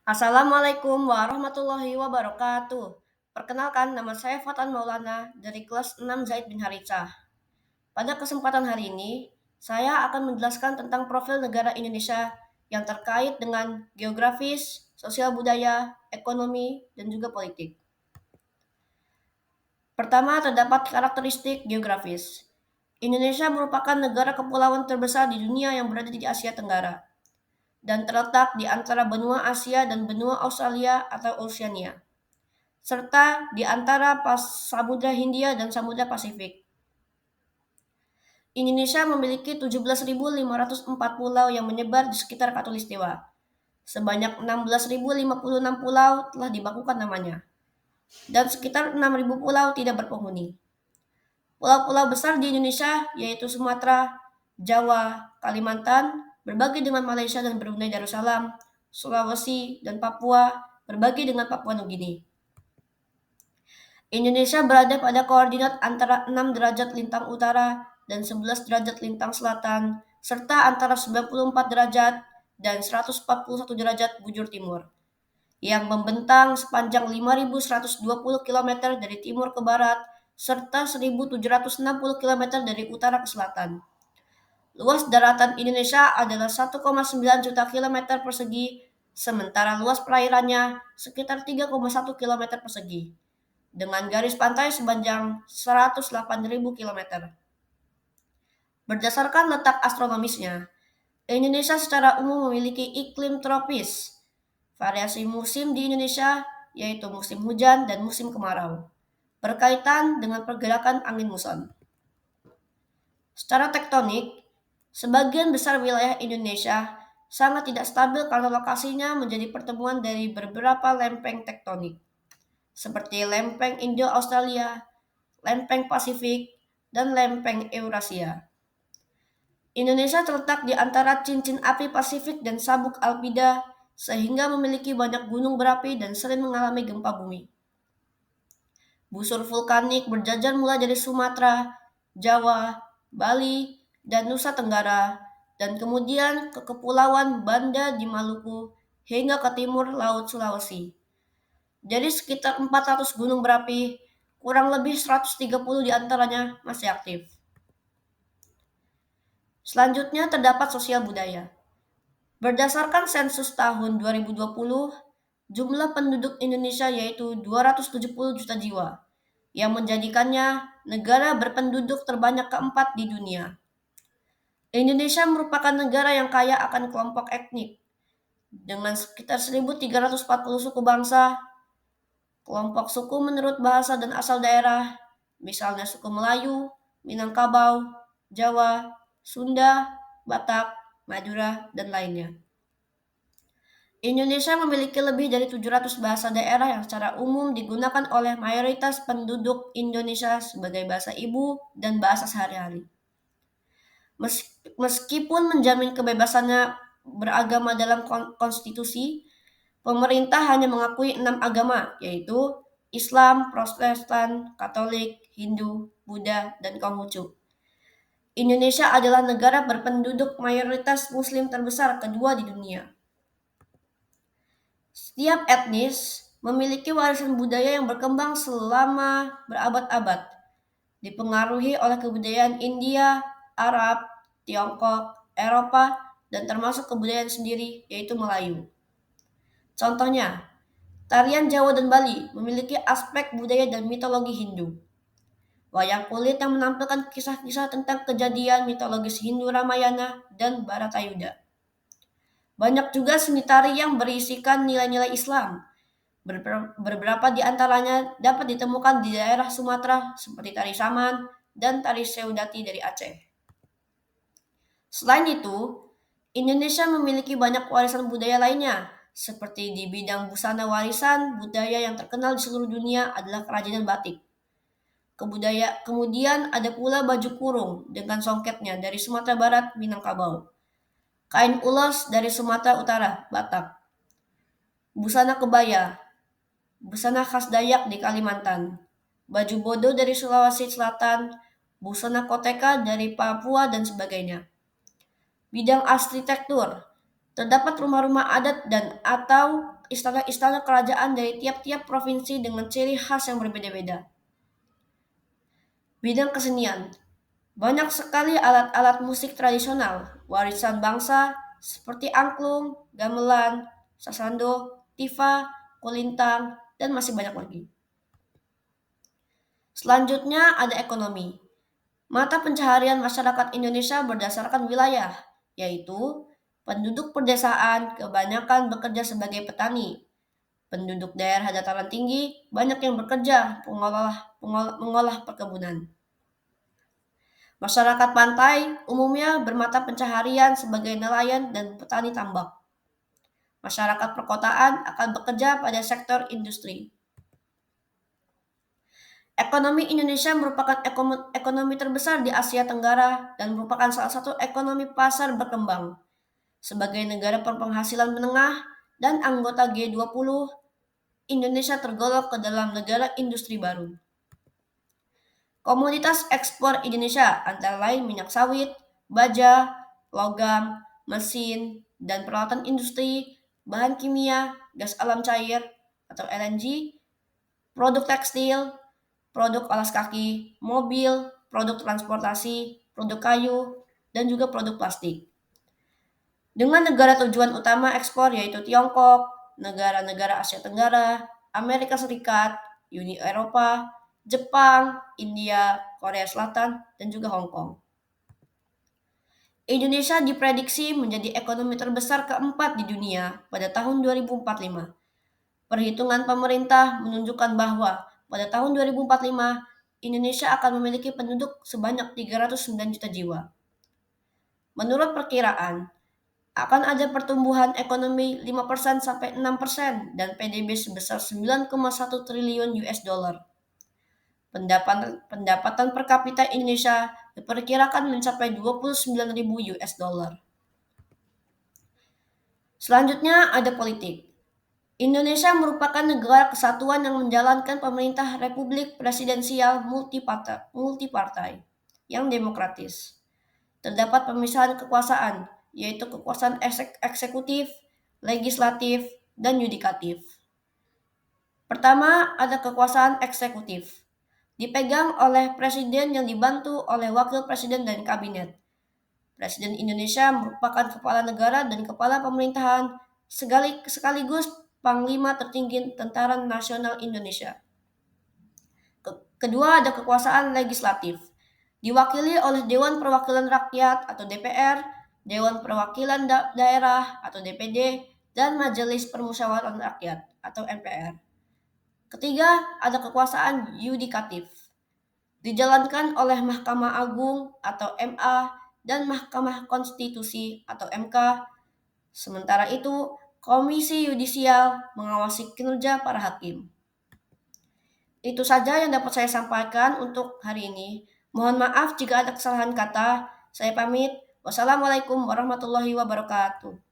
Assalamualaikum warahmatullahi wabarakatuh. Perkenalkan, nama saya Fatan Maulana dari kelas 6 Zaid bin Haritsah. Pada kesempatan hari ini, saya akan menjelaskan tentang profil negara Indonesia yang terkait dengan geografis, sosial budaya, ekonomi, dan juga politik. Pertama, terdapat karakteristik geografis. Indonesia merupakan negara kepulauan terbesar di dunia yang berada di Asia Tenggara dan terletak di antara benua Asia dan benua Australia atau Oceania, serta di antara Samudra Hindia dan Samudra Pasifik. Indonesia memiliki 17.504 pulau yang menyebar di sekitar Khatulistiwa. Sebanyak 16.056 pulau telah dibakukan namanya, dan sekitar 6.000 pulau tidak berpenghuni. Pulau-pulau besar di Indonesia yaitu Sumatera, Jawa, Kalimantan, berbagi dengan Malaysia dan Brunei Darussalam, Sulawesi, dan Papua, berbagi dengan Papua Nugini. Indonesia berada pada koordinat antara 6 derajat lintang utara dan 11 derajat lintang selatan, serta antara 94 derajat dan 141 derajat bujur timur, yang membentang sepanjang 5.120 km dari timur ke barat, serta 1.760 km dari utara ke selatan. Luas daratan Indonesia adalah 1,9 juta km persegi, sementara luas perairannya sekitar 3,1 km persegi, dengan garis pantai sepanjang 108.000 km. Berdasarkan letak astronomisnya, Indonesia secara umum memiliki iklim tropis. Variasi musim di Indonesia yaitu musim hujan dan musim kemarau, berkaitan dengan pergerakan angin muson. Secara tektonik, sebagian besar wilayah Indonesia sangat tidak stabil karena lokasinya menjadi pertemuan dari beberapa lempeng tektonik, seperti lempeng Indo-Australia, lempeng Pasifik, dan lempeng Eurasia. Indonesia terletak di antara cincin api Pasifik dan sabuk Alpida, sehingga memiliki banyak gunung berapi dan sering mengalami gempa bumi. Busur vulkanik berjajar mulai dari Sumatera, Jawa, Bali, dan Nusa Tenggara, dan kemudian ke Kepulauan Banda di Maluku hingga ke timur Laut Sulawesi. Dari sekitar 400 gunung berapi, kurang lebih 130 diantaranya masih aktif. Selanjutnya terdapat sosial budaya. Berdasarkan sensus tahun 2020, jumlah penduduk Indonesia yaitu 270 juta jiwa, yang menjadikannya negara berpenduduk terbanyak keempat di dunia. Indonesia merupakan negara yang kaya akan kelompok etnik, dengan sekitar 1.340 suku bangsa, kelompok suku menurut bahasa dan asal daerah, misalnya suku Melayu, Minangkabau, Jawa, Sunda, Batak, Madura, dan lainnya. Indonesia memiliki lebih dari 700 bahasa daerah yang secara umum digunakan oleh mayoritas penduduk Indonesia sebagai bahasa ibu dan bahasa sehari-hari. Meskipun menjamin kebebasannya beragama dalam konstitusi, pemerintah hanya mengakui 6 agama, yaitu Islam, Protestan, Katolik, Hindu, Buddha, dan Konghucu. Indonesia adalah negara berpenduduk mayoritas Muslim terbesar kedua di dunia. Setiap etnis memiliki warisan budaya yang berkembang selama berabad-abad, dipengaruhi oleh kebudayaan India, Arab, Tiongkok, Eropa, dan termasuk kebudayaan sendiri, yaitu Melayu. Contohnya, tarian Jawa dan Bali memiliki aspek budaya dan mitologi Hindu. Wayang kulit yang menampilkan kisah-kisah tentang kejadian mitologis Hindu Ramayana dan Bharatayuda. Banyak juga seni tari yang berisikan nilai-nilai Islam. Beberapa di antaranya dapat ditemukan di daerah Sumatera seperti tari Saman dan tari Seudati dari Aceh. Selain itu, Indonesia memiliki banyak warisan budaya lainnya, seperti di bidang busana. Warisan budaya yang terkenal di seluruh dunia adalah kerajinan batik. Kemudian ada pula baju kurung dengan songketnya dari Sumatera Barat, Minangkabau. Kain ulos dari Sumatera Utara, Batak. Busana kebaya, busana khas Dayak di Kalimantan. Baju bodo dari Sulawesi Selatan, busana koteka dari Papua, dan sebagainya. Bidang arsitektur, terdapat rumah-rumah adat dan atau istana-istana kerajaan dari tiap-tiap provinsi dengan ciri khas yang berbeda-beda. Bidang kesenian. Banyak sekali alat-alat musik tradisional, warisan bangsa seperti angklung, gamelan, sasando, tifa, kulintang, dan masih banyak lagi. Selanjutnya ada ekonomi. Mata pencaharian masyarakat Indonesia berdasarkan wilayah, yaitu penduduk pedesaan kebanyakan bekerja sebagai petani. Penduduk daerah dataran tinggi banyak yang bekerja mengolah perkebunan. Masyarakat pantai umumnya bermata pencaharian sebagai nelayan dan petani tambak. Masyarakat perkotaan akan bekerja pada sektor industri. Ekonomi Indonesia merupakan ekonomi terbesar di Asia Tenggara dan merupakan salah satu ekonomi pasar berkembang. Sebagai negara berpenghasilan menengah dan anggota G20, Indonesia tergolong ke dalam negara industri baru. Komoditas ekspor Indonesia antara lain minyak sawit, baja, logam, mesin, dan peralatan industri, bahan kimia, gas alam cair atau LNG, produk tekstil, produk alas kaki, mobil, produk transportasi, produk kayu, dan juga produk plastik. Dengan negara tujuan utama ekspor yaitu Tiongkok, negara-negara Asia Tenggara, Amerika Serikat, Uni Eropa, Jepang, India, Korea Selatan, dan juga Hong Kong. Indonesia diprediksi menjadi ekonomi terbesar keempat di dunia pada tahun 2045. Perhitungan pemerintah menunjukkan bahwa pada tahun 2045, Indonesia akan memiliki penduduk sebanyak 309 juta jiwa. Menurut perkiraan, akan ada pertumbuhan ekonomi 5% sampai 6% dan PDB sebesar 9,1 triliun US dollar. Pendapatan per kapita Indonesia diperkirakan mencapai 29.000 US dollar. Selanjutnya ada politik. Indonesia merupakan negara kesatuan yang menjalankan pemerintah republik presidensial multipartai yang demokratis. Terdapat pemisahan kekuasaan, yaitu kekuasaan eksekutif, legislatif, dan yudikatif. Pertama, ada kekuasaan eksekutif. Dipegang oleh presiden yang dibantu oleh wakil presiden dan kabinet. Presiden Indonesia merupakan kepala negara dan kepala pemerintahan sekaligus Panglima tertinggi Tentara Nasional Indonesia. Kedua, ada kekuasaan legislatif. Diwakili oleh Dewan Perwakilan Rakyat atau DPR, Dewan Perwakilan Daerah atau DPD, dan Majelis Permusyawaratan Rakyat atau MPR. Ketiga, ada kekuasaan yudikatif. Dijalankan oleh Mahkamah Agung atau MA dan Mahkamah Konstitusi atau MK. Sementara itu, Komisi Yudisial mengawasi kinerja para hakim. Itu saja yang dapat saya sampaikan untuk hari ini. Mohon maaf jika ada kesalahan kata. Saya pamit. Wassalamualaikum warahmatullahi wabarakatuh.